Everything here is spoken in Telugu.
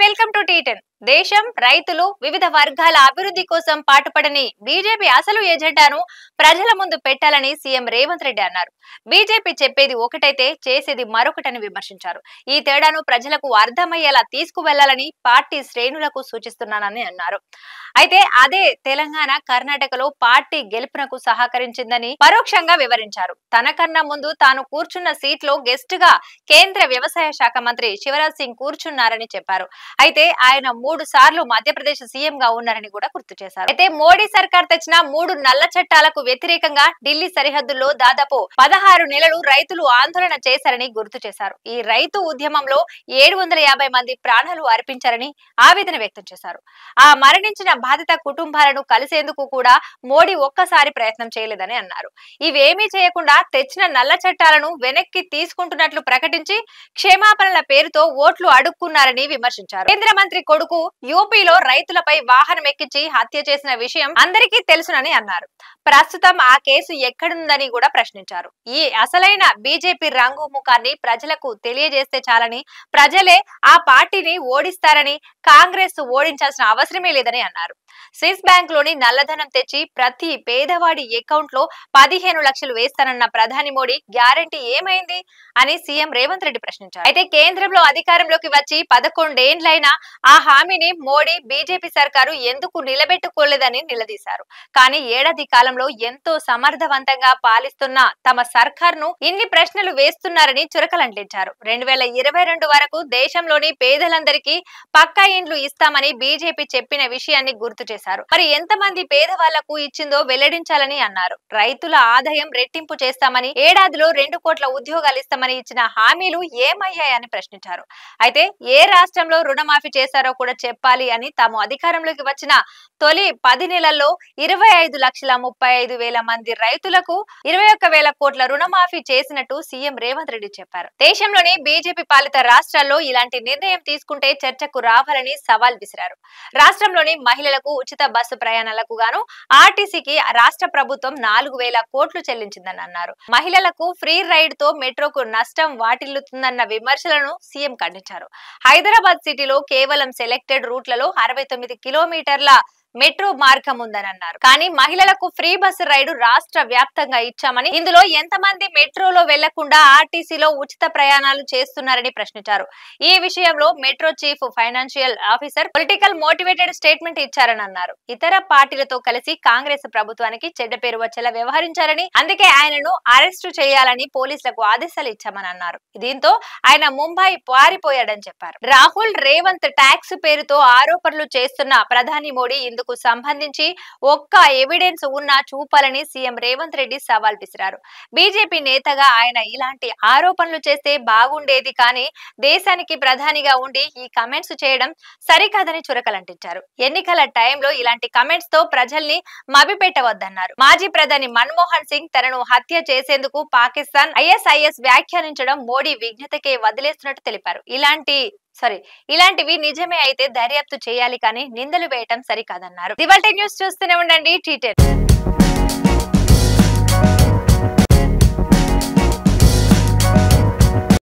Welcome to టీ10. దేశం రైతులు వివిధ వర్గాల అభివృద్ధి కోసం పాటుపడని బీజేపీ అసలు ఎజెండాను ప్రజల ముందు పెట్టాలని సీఎం రేవంత్ రెడ్డి అన్నారు. బీజేపీ చెప్పేది ఒకటైతే చేసేది మరొకటని విమర్శించారు. ఈ తేడాను ప్రజలకు అర్థమయ్యేలా తీసుకువెళ్లాలని పార్టీ శ్రేణులకు సూచిస్తున్నానని అన్నారు. అయితే అదే తెలంగాణ, కర్ణాటకలో పార్టీ గెలుపునకు సహకరించిందని పరోక్షంగా వివరించారు. తనకన్నా ముందు తాను కూర్చున్న సీట్లో గెస్ట్ గా కేంద్ర వ్యవసాయ శాఖ మంత్రి శివరాజ్ సింగ్ కూర్చున్నారని చెప్పారు. అయితే ఆయన 3 సార్లు మధ్యప్రదేశ్ సీఎం గా ఉన్నారని కూడా గుర్తు చేశారు. అయితే మోడీ సర్కార్ తెచ్చిన 3 నల్ల చట్టాలకు వ్యతిరేకంగా ఢిల్లీ సరిహద్దుల్లో దాదాపు 16 నెలలు రైతులు ఆందోళన చేశారని గుర్తు చేశారు. ఈ రైతు ఉద్యమంలో 750 మంది ప్రాణాలు అర్పించారని ఆవేదన వ్యక్తం చేశారు. ఆ మరణించిన బాధిత కుటుంబాలను కలిసేందుకు కూడా మోడీ ఒక్కసారి ప్రయత్నం చేయలేదని అన్నారు. ఇవేమీ చేయకుండా తెచ్చిన నల్ల చట్టాలను వెనక్కి తీసుకుంటున్నట్లు ప్రకటించి క్షమాపణల పేరుతో ఓట్లు అడుక్కున్నారని విమర్శించారు. కేంద్ర మంత్రి కొడుకు యూపీలో రైతులపై వాహనం ఎక్కించి హత్య చేసిన విషయం అందరికీ తెలుసునని అన్నారు. ప్రస్తుతం ఆ కేసు ఎక్కడుందని కూడా ప్రశ్నించారు. ఈ అసలైన బీజేపీ రంగు ముఖాన్ని ప్రజలకు తెలియజేస్తే చాలని, ప్రజలే ఆ పార్టీని ఓడిస్తారని, కాంగ్రెస్ ఓడించాల్సిన అవసరమే లేదని అన్నారు. స్విస్ బ్యాంక్ లోని నల్లధనం తెచ్చి ప్రతి పేదవాడి అకౌంట్ లో 15 లక్షలు వేస్తానన్న ప్రధాని మోడీ గ్యారంటీ ఏమైంది అని సీఎం రేవంత్ రెడ్డి ప్రశ్నించారు. అయితే కేంద్రంలో అధికారంలోకి వచ్చి 11 ఏండ్లైనా ఆ హామీని మోడీ బీజేపీ సర్కారు ఎందుకు నిలబెట్టుకోలేదని నిలదీశారు. కానీ ఏడాది కాలంలో ఎంతో సమర్థవంతంగా పాలిస్తున్న తమ సర్కార్ను ఇన్ని ప్రశ్నలు వేస్తున్నారని చురకలంటించారు. 2022 వరకు దేశంలోని పేదలందరికీ పక్కా ఇండ్లు ఇస్తామని బీజేపీ చెప్పిన విషయాన్ని గుర్తు చేశారు. మరి ఎంతమంది పేదవాళ్లకు ఇచ్చిందో వెల్లడించాలని అన్నారు. రైతుల ఆదాయం రెట్టింపు చేస్తామని, ఏడాదిలో 2 కోట్ల ఉద్యోగాలు ఇస్తామని ఇచ్చిన హామీలు ఏమయ్యాయని ప్రశ్నించారు. అయితే ఏ రాష్ట్రంలో రుణమాఫీ చేశారో కూడా చెప్పాలి అని, తాము అధికారంలోకి వచ్చిన తొలి 10 నెలల్లో 25,35,000 మంది రైతులకు 21,000 కోట్ల రుణమాఫీ చేసినట్టు సీఎం రేవంత్ రెడ్డి చెప్పారు. దేశంలోని బీజేపీ పాలిత రాష్ట్రాల్లో ఇలాంటి నిర్ణయం తీసుకుంటే చర్చకు రావాలని సవాల్ విసిరారు. రాష్ట్రంలోని మహిళలకు ఉచిత బస్సు ప్రయాణాలకు గాను ఆర్టీసీకి రాష్ట్ర ప్రభుత్వం 4,000 కోట్లు చెల్లించిందని అన్నారు. మహిళలకు ఫ్రీ రైడ్ తో మెట్రోకు నష్టం వాటిల్లుతుందన్న విమర్శలను సీఎం ఖండించారు. హైదరాబాద్ సిటీలో కేవలం సెలెక్టెడ్ రూట్లలో 69 కిలోమీటర్ల మెట్రో మార్గం ఉందని అన్నారు. కానీ మహిళలకు ఫ్రీ బస్సు రైడు రాష్ట్ర వ్యాప్తంగా ఇచ్చామని, ఇందులో ఎంతమంది మెట్రోలో వెళ్లకుండా ఆర్టీసీలో ఉచిత ప్రయాణాలు చేస్తున్నారని ప్రశ్నించారు. ఈ విషయంలో metro chief financial officer political motivated statement ఇచ్చారని అన్నారు. ఇతర పార్టీలతో కలిసి కాంగ్రెస్ ప్రభుత్వానికి చెడ్డ పేరు వచ్చేలా వ్యవహరించారని, అందుకే ఆయనను అరెస్టు చేయాలని పోలీసులకు ఆదేశాలు ఇచ్చామని అన్నారు. దీంతో ఆయన ముంబై పారిపోయాడని చెప్పారు. రాహుల్, రేవంత్ ట్యాక్స్ పేరుతో ఆరోపణలు చేస్తున్న ప్రధాని మోడీ ఇందుకు సంబంధించి ఒక్క ఎవిడెన్స్ ఉన్నా చూపాలని సీఎం రేవంత్ రెడ్డి సవాల్ విసిరారు. బీజేపీ నేతగా ఆయన ఇలాంటి ఆరోపణలు చేస్తే బాగుండేది, కానీ దేశానికి ప్రధానిగా ఉండి ఈ కమెంట్స్ చేయడం సరికాదని చురకలంటించారు. ఎన్నికల టైంలో ఇలాంటి కమెంట్స్ తో ప్రజల్ని మభ్యపెట్టవద్దన్నారు. మాజీ ప్రధాని మన్మోహన్ సింగ్ తనను హత్య చేసేందుకు పాకిస్తాన్ ISIS వ్యాఖ్యానించడం మోడీ విజ్ఞతకే వదిలేస్తున్నట్టు తెలిపారు. ఇలాంటివి నిజమే అయితే దర్యాప్తు చేయాలి, కానీ నిందలు వేయటం సరికాదన్నారు. ఇవాల్టి న్యూస్ చూస్తూనే ఉండండి టీ10.